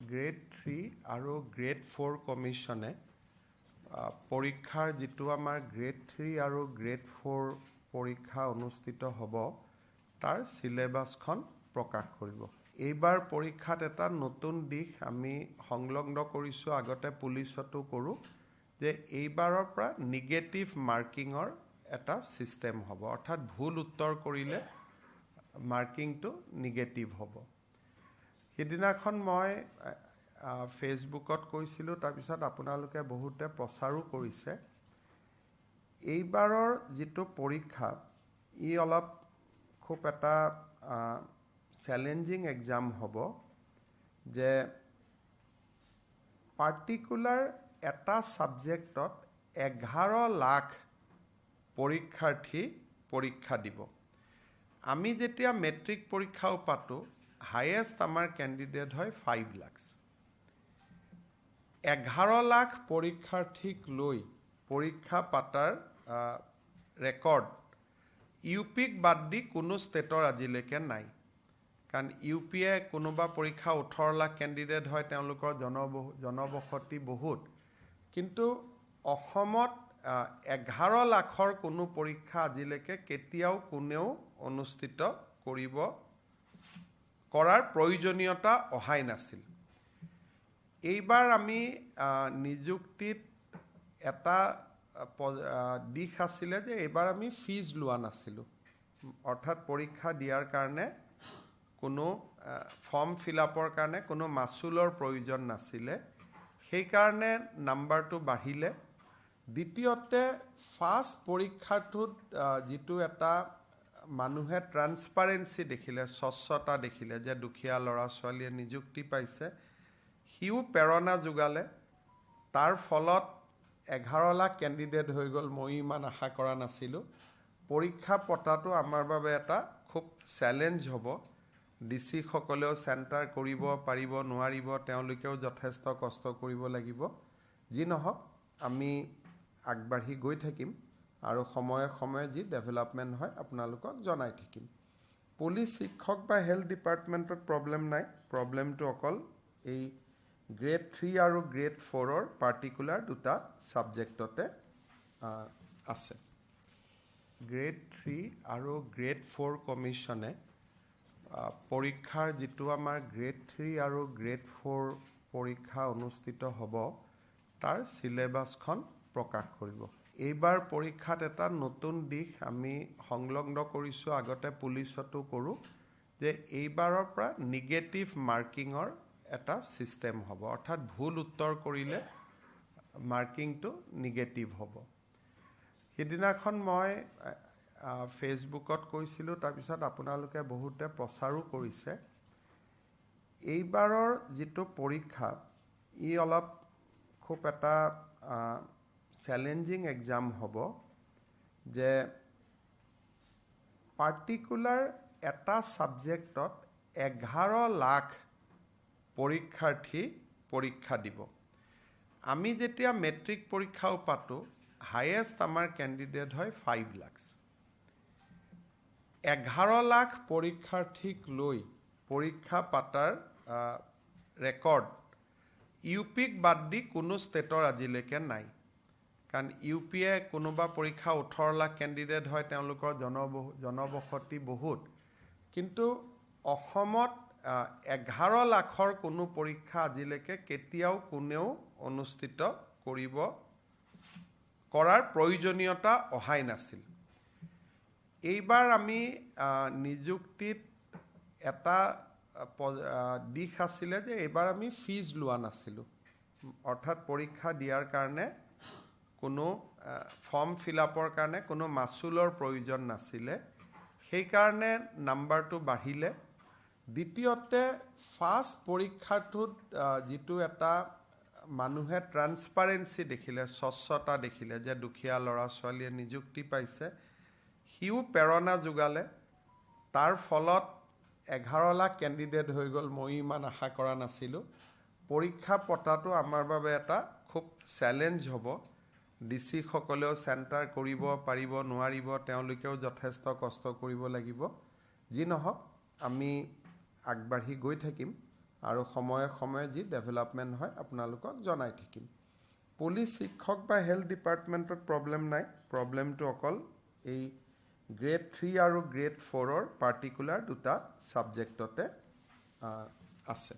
Grade 3 আৰু grade 4 কমিশ্যনে পৰীক্ষাৰ যিটো আমাৰ গ্ৰেড 3 আৰু গ্ৰেড 4 পৰীক্ষা অনুষ্ঠিত হ'ব তাৰ চিলেবাছখন প্ৰকাশ কৰিব। এইবাৰ পৰীক্ষাত এটা নতুন দিশ আমি সংলগ্ন কৰিছোঁ, আগতে পুলিচতো কৰোঁ, যে এইবাৰৰ পৰা নিগেটিভ মাৰ্কিঙৰ এটা ছিষ্টেম হ'ব, অৰ্থাৎ ভুল উত্তৰ কৰিলে মাৰ্কিংটো নিগেটিভ হ'ব। সিদিনাখন মই ফেচবুকত কৈছিলোঁ, তাৰপিছত আপোনালোকে বহুতে প্ৰচাৰো কৰিছে। এইবাৰৰ যিটো পৰীক্ষা ই অলপ খুব এটা চেলেঞ্জিং এক্সাম হ'ব, যে পাৰ্টিকুলাৰ এটা ছাবজেক্টত 11 লাখ পৰীক্ষাৰ্থী পৰীক্ষা দিব। আমি যেতিয়া মেট্ৰিক পৰীক্ষাও পাতোঁ, হায়েষ্ট আমাৰ কেণ্ডিডেট হয় 5 লাখ। 11 লাখ পৰীক্ষাৰ্থীক লৈ পৰীক্ষা পাতাৰ ৰেকৰ্ড ইউপিক বাদ দি কোনো ষ্টেটৰ আজিলৈকে নাই। কাৰণ ইউ পিয়ে কোনোবা পৰীক্ষা 18 লাখ কেণ্ডিডেট হয়, তেওঁলোকৰ জনবসতি বহুত, কিন্তু অসমত 11 লাখৰ কোনো পৰীক্ষা আজিলৈকে কেতিয়াও কোনেও অনুষ্ঠিত কৰাৰ প্ৰয়োজনীয়তা অহাই নাছিল। এইবাৰ আমি নিযুক্তিত এটা দিশ আছিলে যে এইবাৰ আমি ফিজ লোৱা নাছিলোঁ, অৰ্থাৎ পৰীক্ষা দিয়াৰ কাৰণে কোনো ফৰ্ম ফিল আপৰ কাৰণে কোনো মাচুলৰ প্ৰয়োজন নাছিলে, সেইকাৰণে নাম্বাৰটো বাঢ়িলে। দ্বিতীয়তে ফাৰ্ষ্ট পৰীক্ষাটোত যিটো এটা মানুহে ট্ৰান্সপাৰেঞ্চি দেখিলে, স্বচ্ছতা দেখিলে, যে দুখীয়া ল'ৰা ছোৱালীয়ে নিযুক্তি পাইছে, সিও প্ৰেৰণা যোগালে। তাৰ ফলত 11 লাখ কেণ্ডিডেট হৈ গ'ল। মই ইমান আশা কৰা নাছিলোঁ। পৰীক্ষা পতাটো আমাৰ বাবে এটা খুব চেলেঞ্জ হ'ব। ডিচিসকলেও চেণ্টাৰ কৰিব পাৰিব নোৱাৰিব, তেওঁলোকেও যথেষ্ট কষ্ট কৰিব লাগিব। যি নহওক, আমি আগবাঢ়ি গৈ থাকিম আৰু সময়ে সময়ে যি ডেভেলপমেণ্ট হয় আপোনালোকক জনাই থাকিম। পুলিচ, শিক্ষক বা হেল্থ ডিপাৰ্টমেণ্টত প্ৰব্লেম নাই। প্ৰব্লেমটো অকল এই গ্ৰেড 3 আৰু গ্ৰেড 4ৰ পাৰ্টিকুলাৰ দুটা ছাবজেক্টতে আছে। গ্ৰেড 3 আৰু গ্ৰেড 4 কমিশ্যনে পৰীক্ষাৰ যিটো আমাৰ গ্ৰেড 3 আৰু গ্ৰেড 4 পৰীক্ষা অনুষ্ঠিত হ'ব তাৰ চিলেবাছখন প্ৰকাশ কৰিব। এইবাৰ পৰীক্ষাত এটা নতুন দিশ আমি সংলগ্ন কৰিছোঁ, আগতে পুলিচতো কৰোঁ, যে এইবাৰৰ পৰা নিগেটিভ মাৰ্কিঙৰ এটা ছিষ্টেম হ'ব, অৰ্থাৎ ভুল উত্তৰ কৰিলে মাৰ্কিংটো নিগেটিভ হ'ব। সিদিনাখন মই ফেচবুকত কৈছিলোঁ, তাৰপিছত আপোনালোকে বহুতে প্ৰচাৰো কৰিছে। এইবাৰৰ যিটো পৰীক্ষা ই অলপ খুব এটা চেলেঞ্জিং এক্সাম হ'ব, যে পাৰ্টিকুলাৰ এটা ছাবজেক্টত 11 লাখ পৰীক্ষাৰ্থী পৰীক্ষা দিব। আমি যেতিয়া মেট্ৰিক পৰীক্ষাও পাতোঁ, হায়েষ্ট আমাৰ কেণ্ডিডেট হয় 5 লাখ। 11 লাখ পৰীক্ষাৰ্থীক লৈ পৰীক্ষা পাতাৰ ৰেকৰ্ড ইউপিক বাদ দি কোনো ষ্টেটৰ আজিলৈকে নাই। কাৰণ ইউ পিয়ে কোনোবা পৰীক্ষা 18 লাখ কেণ্ডিডেট হয়, তেওঁলোকৰ জনবসতি বহুত, কিন্তু অসমত 11 লাখৰ কোনো পৰীক্ষা আজিলৈকে কেতিয়াও কোনেও অনুষ্ঠিত কৰাৰ প্ৰয়োজনীয়তা অহাই নাছিল। এইবাৰ আমি নিযুক্তিত এটা দিশ আছিলে যে এইবাৰ আমি ফিজ লোৱা নাছিলোঁ, অৰ্থাৎ পৰীক্ষা দিয়াৰ কাৰণে কোনো ফৰ্ম ফিল আপৰ কাৰণে কোনো মাচুলৰ প্ৰয়োজন নাছিলে, সেইকাৰণে নাম্বাৰটো বাঢ়িলে। দ্বিতীয়তে ফাৰ্ষ্ট পৰীক্ষাটোত যিটো এটা মানুহে ট্ৰান্সপাৰেঞ্চি দেখিলে, স্বচ্ছতা দেখিলে, যে দুখীয়া ল'ৰা ছোৱালীয়ে নিযুক্তি পাইছে, সিও প্ৰেৰণা যোগালে। তাৰ ফলত 11 লাখ কেণ্ডিডেট হৈ গ'ল। মই ইমান আশা কৰা নাছিলোঁ। পৰীক্ষা পতাটো আমাৰ বাবে এটা খুব চেলেঞ্জ হ'ব। ডিচিসকলেও চেণ্টাৰ কৰিব পাৰিব নোৱাৰিব, তেওঁলোকেও যথেষ্ট কষ্ট কৰিব লাগিব। যি নহওক, আমি আগবাঢ়ি গৈ থাকিম আৰু সময়ে সময়ে যি ডেভেলপমেণ্ট হয় আপোনালোকক জনাই থাকিম পুলিচ শিক্ষক বা হেল্থ ডিপাৰ্টমেণ্টত প্ৰব্লেম নাই প্ৰব্লেমটো অকল এই গ্ৰেড 3 আৰু গ্ৰেড 4ৰ পাৰ্টিকুলাৰ দুটা ছাবজেক্টতে আছে